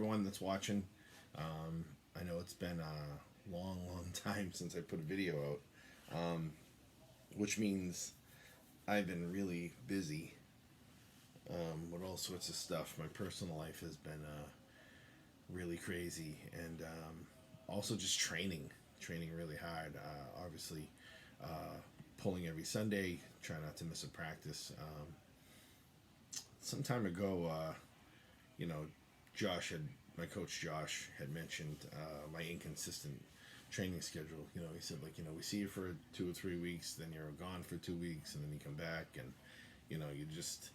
everyone that's watching. I know it's been a long, long time since I put a video out, which means I've been really busy with all sorts of stuff. My personal life has been really crazy, and also just training really hard. Obviously, uh, pulling every Sunday, try not to miss a practice. Some time ago, you know, Josh had my coach Josh had mentioned my inconsistent training schedule. He said, like, we see you for 2 or 3 weeks, then you're gone for 2 weeks, and then you come back, and you just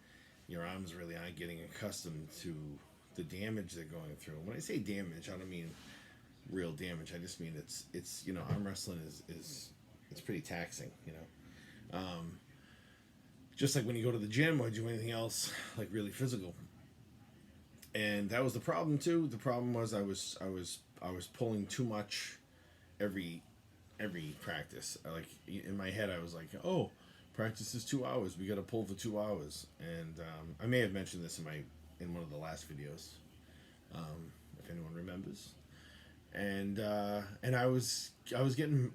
your arms really aren't getting accustomed to the damage they're going through. When I say damage, I don't mean real damage. I just mean it's arm wrestling is it's pretty taxing. Just like when you go to the gym or do anything else like really physical. And that was the problem too. The problem was I was pulling too much every every practice. Like in my head, I was like, oh, practice is 2 hours. We got to pull for 2 hours. And I may have mentioned this in one of the last videos, if anyone remembers. And I was getting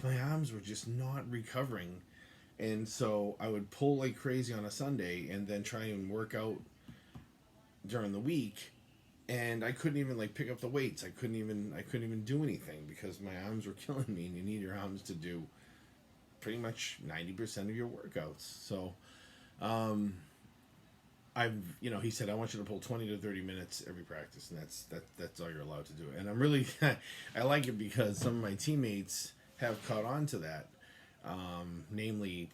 my arms were just not recovering, and so I would pull like crazy on a Sunday and then try and work out during the week, and I couldn't even like pick up the weights. I couldn't even do anything because my arms were killing me, and you need your arms to do pretty much 90% of your workouts. So he said, I want you to pull 20 to 30 minutes every practice, and that's all you're allowed to do. And I'm really, I like it because some of my teammates have caught on to that, namely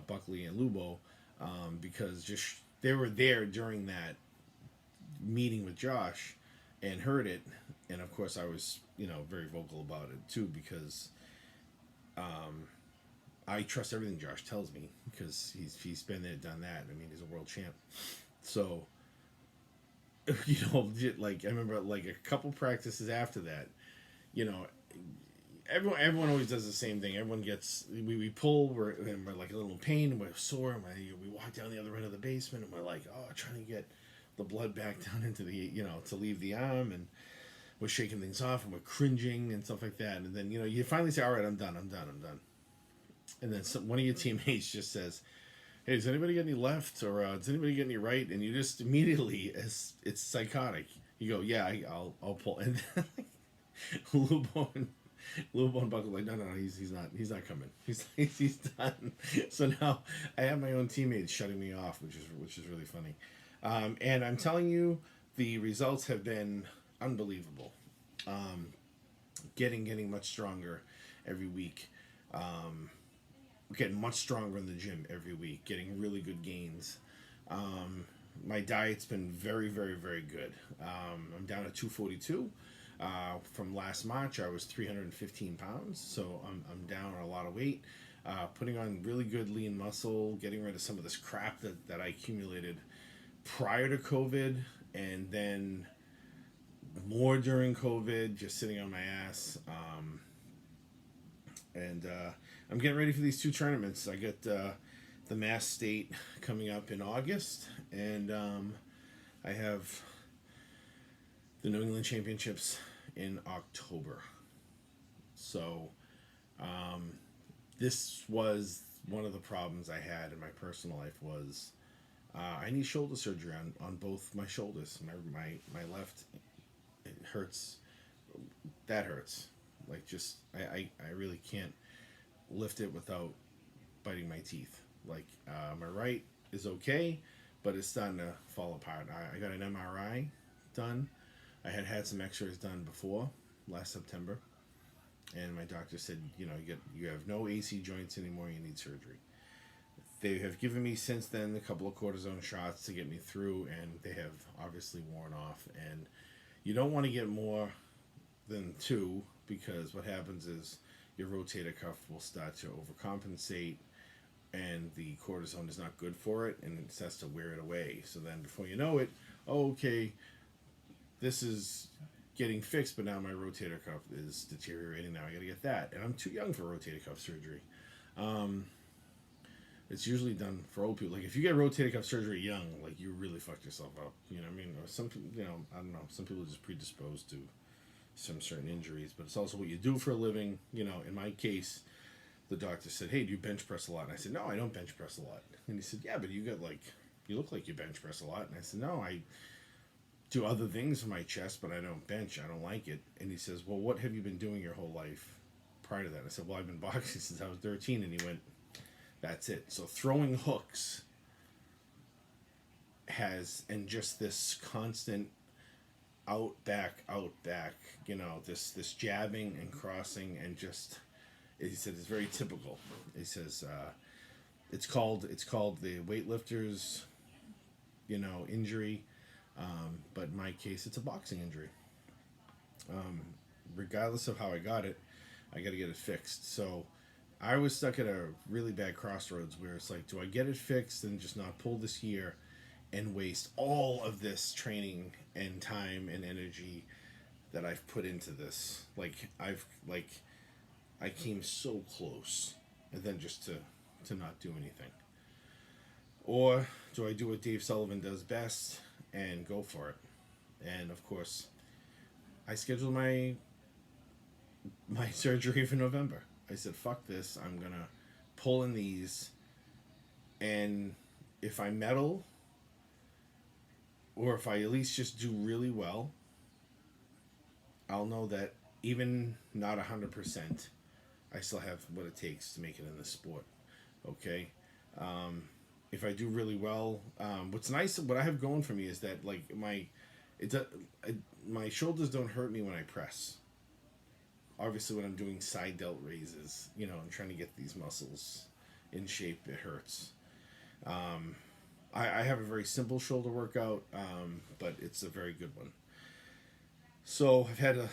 Buckley and Lubo, because just they were there during that meeting with Josh and heard it, and of course I was very vocal about it too because I trust everything Josh tells me because he's been there, done that. I mean, he's a world champ. So, like I remember like a couple practices after that, you know, everyone always does the same thing. Everyone gets we pull, we're like a little pain, and we're sore, and we walk down the other end of the basement, and we're like, oh, trying to get the blood back down into the to leave the arm, and we're shaking things off, and we're cringing and stuff like that. And then you finally say, all right, I'm done, I'm done. And then one of your teammates just says, hey, does anybody get any left, or does anybody get any right? And you just immediately, as it's psychotic, you go, yeah, I'll pull. And Lubo and Lubo and Buckle like, no, he's not coming. He's done. So now I have my own teammates shutting me off, which is really funny. And I'm telling you, the results have been unbelievable. Um, getting much stronger every week. Getting much stronger in the gym every week, getting really good gains. My diet's been very, very, very good. I'm down at 242. From last March, I was 315 pounds, so I'm down a lot of weight. Putting on really good lean muscle, getting rid of some of this crap that I accumulated prior to COVID, and then more during COVID, just sitting on my ass. And I'm getting ready for these two tournaments. I get the Mass State coming up in August, and I have the New England Championships in October. So this was one of the problems I had in my personal life was I need shoulder surgery on both my shoulders. My left, it hurts. That hurts. Like just I really can't lift it without biting my teeth. Like my right is okay, but it's starting to fall apart. I got an MRI done. I had some X-rays done before last September, and my doctor said, you have no AC joints anymore. You need surgery. They have given me since then a couple of cortisone shots to get me through, and they have obviously worn off. And you don't want to get more than two because what happens is your rotator cuff will start to overcompensate, and the cortisone is not good for it, and it starts to wear it away. So then before you know it, okay, this is getting fixed, but now my rotator cuff is deteriorating. Now I got to get that, and I'm too young for rotator cuff surgery. It's usually done for old people. Like if you get rotator cuff surgery young, like you really fucked yourself up. You know what I mean? Or some people, I don't know. Some people are just predisposed to some certain injuries, but it's also what you do for a living. In my case, the doctor said, "Hey, do you bench press a lot?" And I said, "No, I don't bench press a lot." And he said, "Yeah, but you look like you bench press a lot." And I said, "No, I do other things for my chest, but I don't bench. I don't like it." And he says, "Well, what have you been doing your whole life prior to that?" I said, "Well, I've been boxing since I was 13." And he went, "That's it." So throwing hooks and just this constant out back, this jabbing and crossing and just, he said, it's very typical. He says, it's called the weightlifters, injury. But in my case, it's a boxing injury. Regardless of how I got it, I got to get it fixed. So I was stuck at a really bad crossroads where it's like, do I get it fixed and just not pull this year and waste all of this training and time and energy that I've put into this? I came so close, and then just to not do anything. Or do I do what Dave Sullivan does best and go for it? And of course, I scheduled my surgery for November. I said, "Fuck this! I'm gonna pull in these, and if I meddle, or if I at least just do really well, I'll know that even not 100%, I still have what it takes to make it in this sport." Okay. If I do really well, what's nice, what I have going for me is that like it, my shoulders don't hurt me when I press. Obviously, when I'm doing side delt raises, I'm trying to get these muscles in shape, it hurts. I have a very simple shoulder workout, but it's a very good one. So I've had to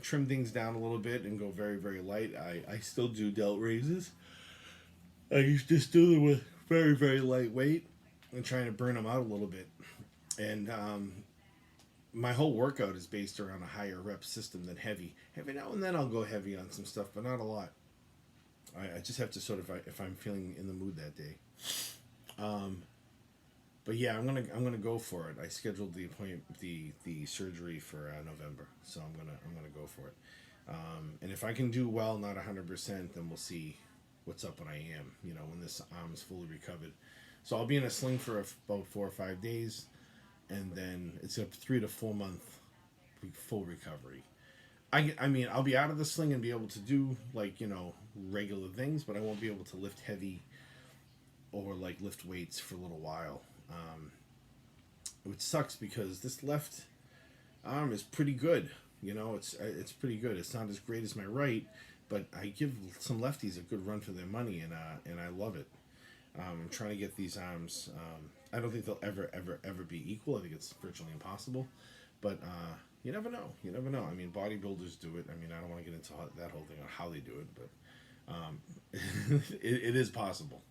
trim things down a little bit and go very, very light. I still do delt raises. I used to do them with very, very lightweight and trying to burn them out a little bit. And my whole workout is based around a higher rep system than heavy. Every now and then I'll go heavy on some stuff, but not a lot. I just have to sort of, if I'm feeling in the mood that day. But yeah, I'm gonna go for it. I scheduled the surgery for November, so I'm gonna go for it. And if I can do well, not 100%, then we'll see what's up when I am. When this arm is fully recovered. So I'll be in a sling for about 4 or 5 days, and then it's a 3 to 4 month full recovery. I mean, I'll be out of the sling and be able to do regular things, but I won't be able to lift heavy or lift weights for a little while. Which sucks because this left arm is pretty good. It's pretty good. It's not as great as my right, but I give some lefties a good run for their money, and I love it. I'm trying to get these arms. I don't think they'll ever be equal. I think it's virtually impossible, but you never know. You never know. I mean, bodybuilders do it. I mean, I don't want to get into that whole thing on how they do it, but it is possible.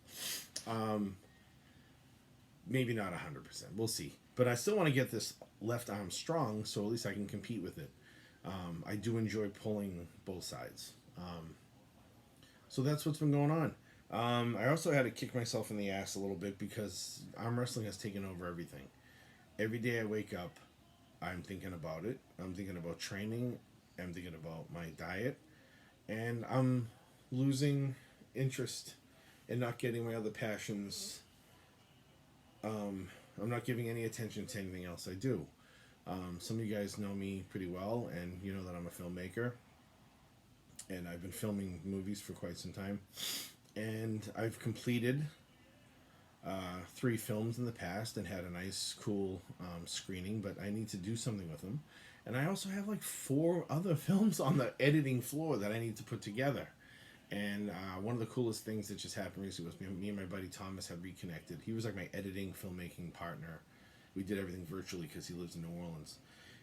Maybe not 100%. We'll see. But I still want to get this left arm strong, so at least I can compete with it. I do enjoy pulling both sides. So that's what's been going on. I also had to kick myself in the ass a little bit because arm wrestling has taken over everything. Every day I wake up, I'm thinking about it. I'm thinking about training. I'm thinking about my diet. And I'm losing interest in not getting my other passions. I'm not giving any attention to anything else I do. Some of you guys know me pretty well, and you know that I'm a filmmaker. And I've been filming movies for quite some time. And I've completed 3 films in the past and had a nice, cool screening, but I need to do something with them. And I also have 4 other films on the editing floor that I need to put together. And one of the coolest things that just happened recently was me and my buddy Thomas had reconnected. He was my editing, filmmaking partner. We did everything virtually because he lives in New Orleans.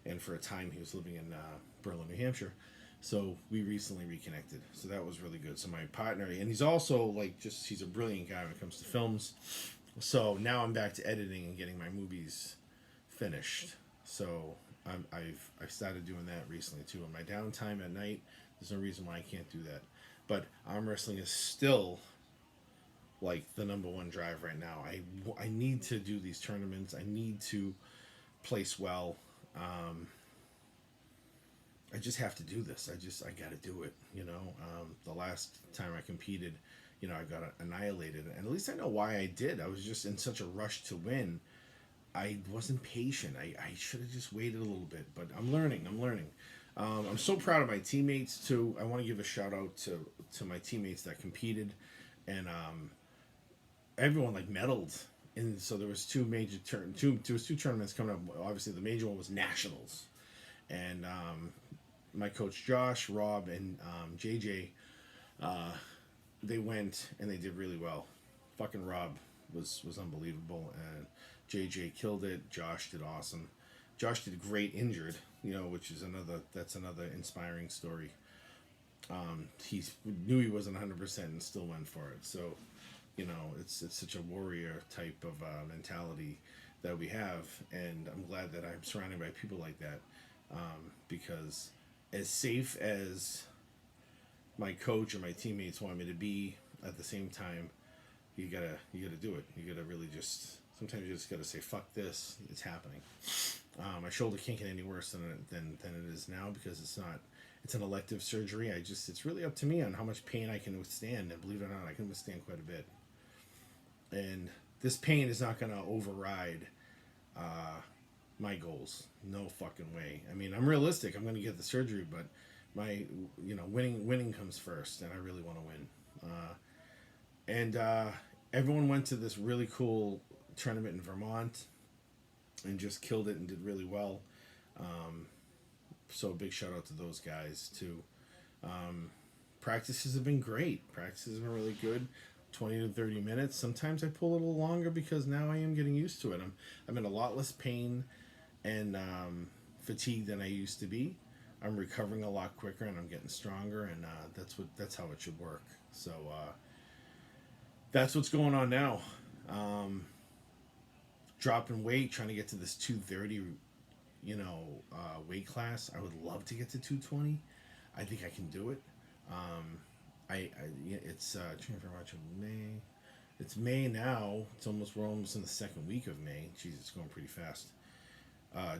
And for a time, he was living in Berlin, New Hampshire. So we recently reconnected. So that was really good. So my partner, and he's also he's a brilliant guy when it comes to films. So now I'm back to editing and getting my movies finished. So I've started doing that recently too. On my downtime at night, there's no reason why I can't do that. But arm wrestling is still like the number one drive right now. I need to do these tournaments. I need to place well. Um, I just have to do this. I got to do it. The last time I competed, I got annihilated, and at least I know why I did. I was just in such a rush to win. I wasn't patient. I should have just waited a little bit, but I'm learning. I'm so proud of my teammates too. I want to give a shout out to my teammates that competed, and everyone like medaled. And so there was two tournaments coming up. Obviously, the major one was nationals, and my coach Josh, Rob, and JJ, they went and they did really well. Fucking Rob was unbelievable, and JJ killed it. Josh did awesome. Josh did great injured, which is another inspiring story. He knew he wasn't 100% and still went for it. So, it's such a warrior type of mentality that we have, and I'm glad that I'm surrounded by people like that, because as safe as my coach and my teammates want me to be, at the same time, you gotta do it. You gotta really just, sometimes you just gotta say fuck this. It's happening. My shoulder can't get any worse than it is now, because it's an elective surgery. It's really up to me on how much pain I can withstand, and believe it or not, I can withstand quite a bit. And this pain is not gonna override my goals. No fucking way. I mean, I'm realistic. I'm gonna get the surgery, but my winning comes first, and I really want to win. And everyone went to this really cool tournament in Vermont and just killed it and did really well. So a big shout out to those guys too. Practices have been great. Practices have been really good. 20 to 30 minutes. Sometimes I pull a little longer because now I am getting used to it. I'm in a lot less pain and fatigue than I used to be. I'm recovering a lot quicker, and I'm getting stronger, and that's how it should work. So that's what's going on now. Dropping weight, trying to get to this 230, weight class. I would love to get to 220. I think I can do it. It's trying to watch May. It's May now. We're almost in the second week of May. Jeez, it's going pretty fast.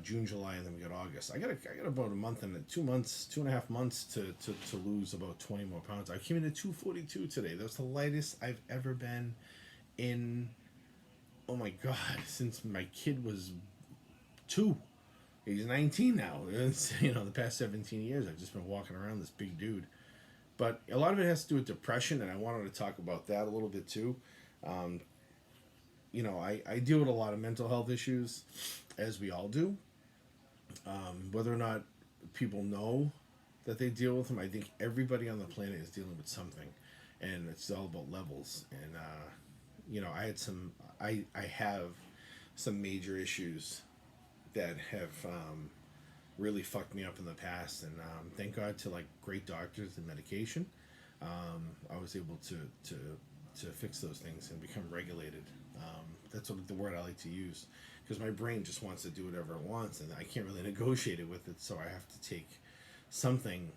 June, July, and then we got August. I got about a month and 2 months, 2.5 months to lose about 20 more pounds. I came in at 242 today. That was the lightest I've ever been in, oh my God, since my kid was 2. He's 19 now. It's, the past 17 years, I've just been walking around this big dude. But a lot of it has to do with depression, and I wanted to talk about that a little bit too. I deal with a lot of mental health issues, as we all do. Whether or not people know that they deal with them, I think everybody on the planet is dealing with something, and it's all about levels. And I have some major issues that have really fucked me up in the past, and thank God to great doctors and medication, I was able to fix those things and become regulated. That's what the word I like to use, because my brain just wants to do whatever it wants, and I can't really negotiate it with it, so I have to take something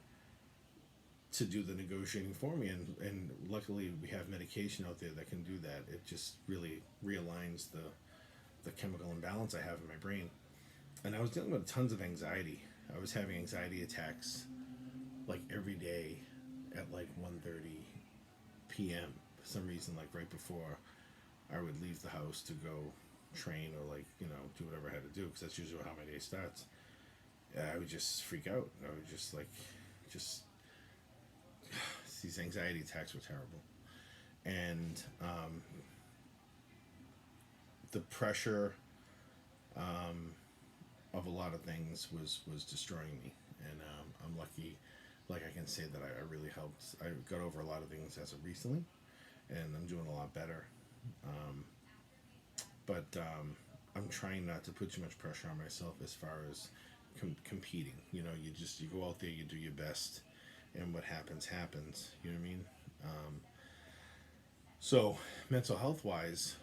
to do the negotiating for me, and luckily we have medication out there that can do that. It just really realigns the chemical imbalance I have in my brain. And I was dealing with tons of anxiety. I was having anxiety attacks every day at 1:30 p.m. for some reason, right before I would leave the house to go train or do whatever I had to do, because that's usually how my day starts. I would just freak out. I would just these anxiety attacks were terrible, and the pressure of a lot of things was destroying me, and I'm lucky. I can say that I really helped. I got over a lot of things as of recently, and I'm doing a lot better. But I'm trying not to put too much pressure on myself as far as competing. You go out there, you do your best, and what happens. You know what I mean? So mental health wise,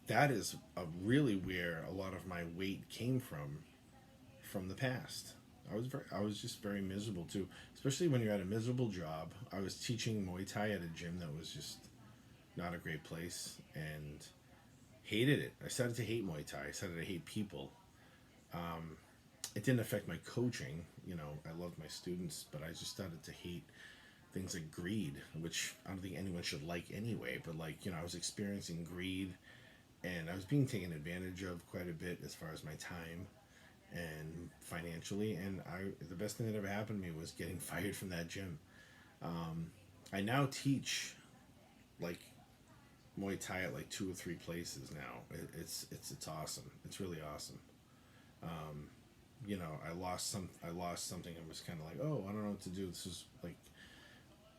that is really where a lot of my weight came from the past. I was just very miserable too, especially when you're at a miserable job. I was teaching Muay Thai at a gym that was just not a great place, and hated it. I started to hate Muay Thai. I started to hate people. It didn't affect my coaching. You know, I loved my students, but I just started to hate things like greed, which I don't think anyone should like anyway. But like, I was experiencing greed, and I was being taken advantage of quite a bit as far as my time and financially. And the best thing that ever happened to me was getting fired from that gym. I now teach like Muay Thai at like two or three places now. It's awesome. It's really awesome. I lost something and was kind of like, oh, I don't know what to do. This was like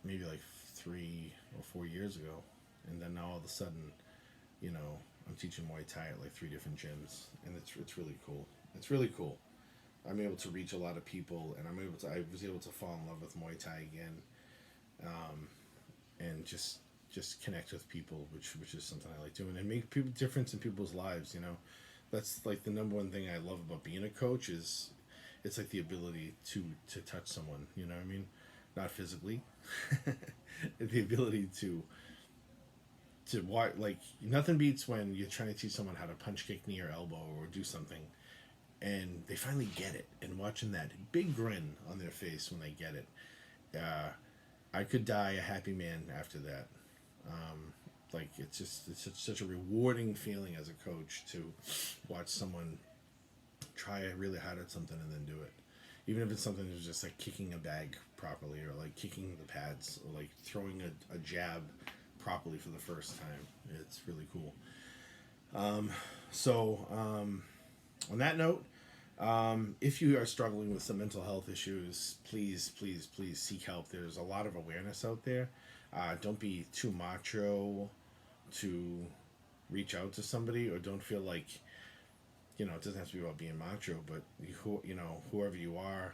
maybe like 3 or 4 years ago, and then now all of a sudden, you know, I'm teaching Muay Thai at like three different gyms, and it's really cool. It's really cool. I'm able to reach a lot of people, and I was able to fall in love with Muay Thai again, and just connect with people, which is something I like doing, and make people difference in people's lives. You know, that's like the number one thing I love about being a coach is it's like the ability to touch someone. You know what I mean? Not physically, the ability to watch. Like nothing beats when you're trying to teach someone how to punch, kick, knee, or elbow, or do something, and they finally get it, and watching that big grin on their face when they get it. Uh, I could die a happy man after that. Like it's such a rewarding feeling as a coach to watch someone try really hard at something and then do it, even if it's something that's just like kicking a bag properly, or like kicking the pads, or like throwing a jab properly for the first time. It's really cool. So on that note, if you are struggling with some mental health issues, please, please, please seek help. There's a lot of awareness out there. Don't be too macho to reach out to somebody, or don't feel like, it doesn't have to be about being macho, but whoever you are,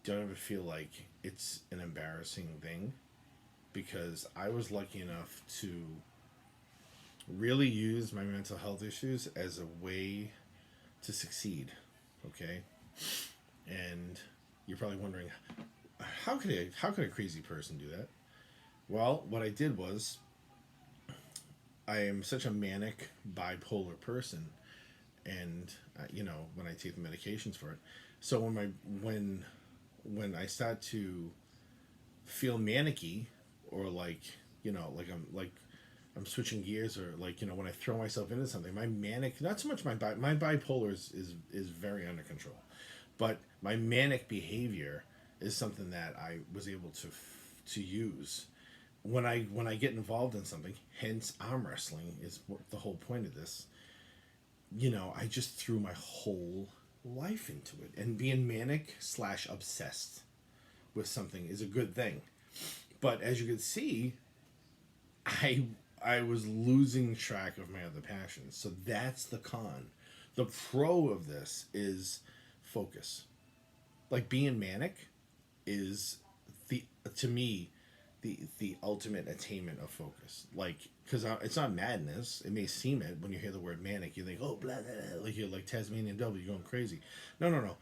don't ever feel like it's an embarrassing thing, because I was lucky enough to really use my mental health issues as a way to succeed. Okay, and you're probably wondering, how could a crazy person do that? Well, what I did was, I am such a manic bipolar person, and when I take the medications for it, so when I start to feel manicky, or like, I'm switching gears, or like, when I throw myself into something, my manic, not so much my bipolar is very under control, but my manic behavior is something that I was able to use when I get involved in something. Hence, arm wrestling is the whole point of this. I just threw my whole life into it, and being manic slash obsessed with something is a good thing. But as you can see, I I was losing track of my other passions. So that's the con. The pro of this is focus. Like being manic is the to me the ultimate attainment of focus. Like, because it's not madness. It may seem it when you hear the word manic. You think, oh, blah, blah, blah, like you're like Tasmanian devil, you're going crazy. No, no, no.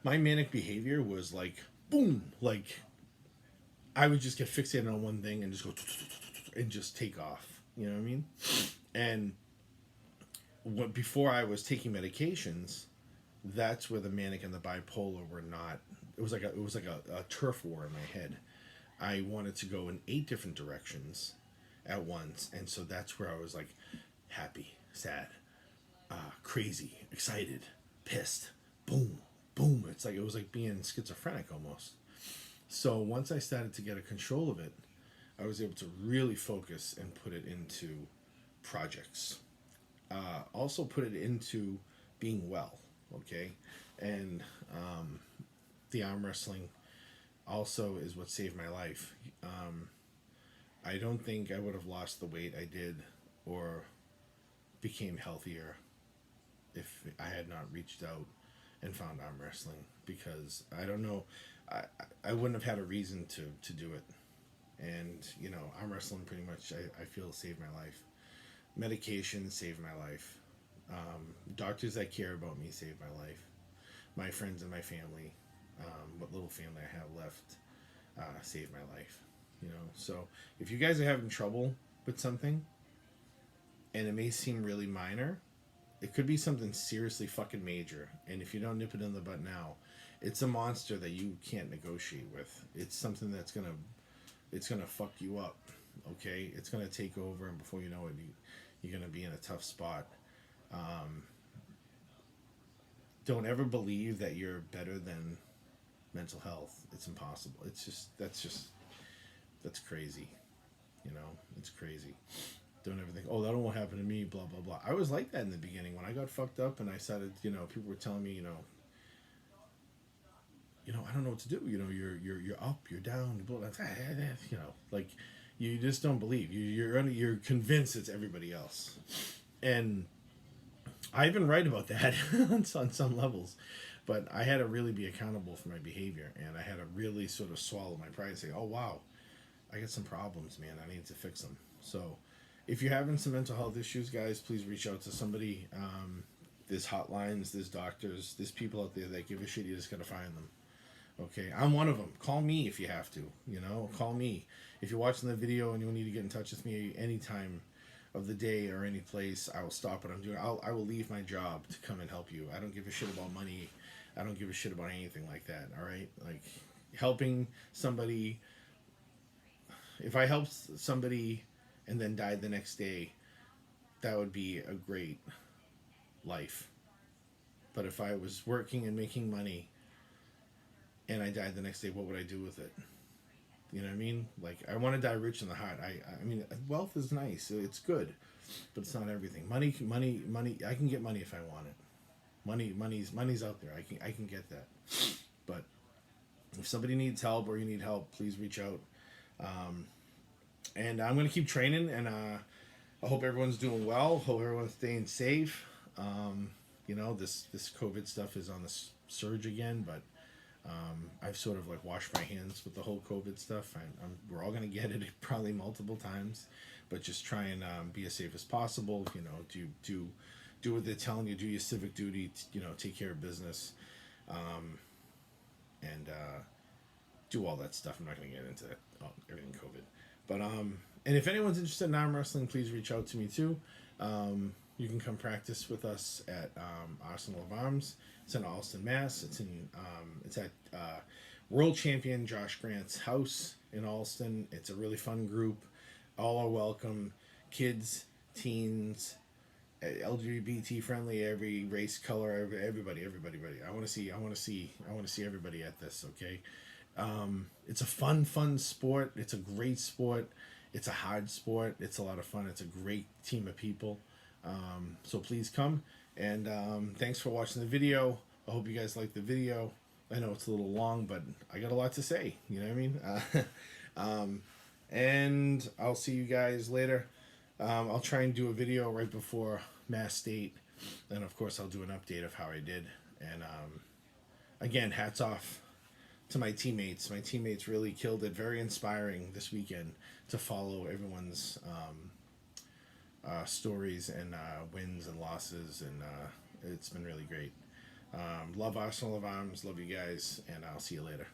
My manic behavior was like, boom, like I would just get fixated on one thing and just go and just take off. You know what I mean? And before I was taking medications, that's where the manic and the bipolar were not. It was like a turf war in my head. I wanted to go in 8 different directions at once, and so that's where I was like happy, sad, crazy, excited, pissed, boom, boom. It was like being schizophrenic almost. So once I started to get a control of it, I was able to really focus and put it into projects. Also put it into being well, okay, and the arm wrestling also is what saved my life. I don't think I would have lost the weight I did or became healthier if I had not reached out and found arm wrestling, because I don't know, I, I wouldn't have had a reason to do it. And, arm wrestling pretty much, I feel, saved my life. Medication saved my life. Doctors that care about me saved my life. My friends and my family, what little family I have left, saved my life. you know. So if you guys are having trouble with something, and it may seem really minor, it could be something seriously fucking major. And if you don't nip it in the butt now, it's a monster that you can't negotiate with. It's something that's gonna fuck you up. Okay, it's gonna take over, and before you know it, you're gonna be in a tough spot. Um, don't ever believe that you're better than mental health. It's impossible. That's crazy. You know, it's crazy. Don't ever think, oh, that won't happen to me, blah, blah, blah. I was like that in the beginning when I got fucked up and I started, you know, people were telling me, I don't know what to do. You know, you're up, you're down, blah, blah, blah, you know, like you just don't believe. You're convinced it's everybody else. And I even write about that on some levels. But I had to really be accountable for my behavior, and I had to really sort of swallow my pride and say, oh, wow, I got some problems, man. I need to fix them. So if you're having some mental health issues, guys, please reach out to somebody. There's hotlines, there's doctors, there's people out there that give a shit. You just got to find them. Okay, I'm one of them. Call me if you have to, call me. If you're watching the video and you need to get in touch with me anytime of the day or any place, I will stop what I'm doing. I will leave my job to come and help you. I don't give a shit about money. I don't give a shit about anything like that, all right? Like, helping somebody, if I helped somebody and then died the next day, that would be a great life. But if I was working and making money and I died the next day, what would I do with it? You know what I mean? Like, I want to die rich in the heart. I mean, wealth is nice. It's good, but it's not everything. Money. I can get money if I want it. Money's out there. I can get that. But if somebody needs help or you need help, please reach out. And I'm gonna keep training, and I hope everyone's doing well. Hope everyone's staying safe. This COVID stuff is on the surge again, but I've sort of like washed my hands with the whole COVID stuff. We're all gonna get it probably multiple times, but just try and be as safe as possible. Do what they're telling you. Do your civic duty. Take care of business, and do all that stuff. I'm not gonna get into that, everything COVID, but and if anyone's interested in arm wrestling, please reach out to me too. You can come practice with us at Arsenal of Arms. It's in Allston, Mass. It's at World Champion Josh Grant's house in Allston. It's a really fun group. All are welcome. Kids, teens, LGBT friendly, every race, color, everybody. I want to see everybody at this. Okay, it's a fun sport. It's a great sport. It's a hard sport. It's a lot of fun. It's a great team of people. So please come, and thanks for watching the video. I hope you guys like the video. I know it's a little long, but I got a lot to say. You know what I mean? And I'll see you guys later. I'll try and do a video right before Mass State, and of course I'll do an update of how I did. And again, hats off to my teammates. My teammates really killed it. Very inspiring this weekend to follow everyone's stories and wins and losses, and it's been really great. Love Arsenal of Arms, love you guys, and I'll see you later.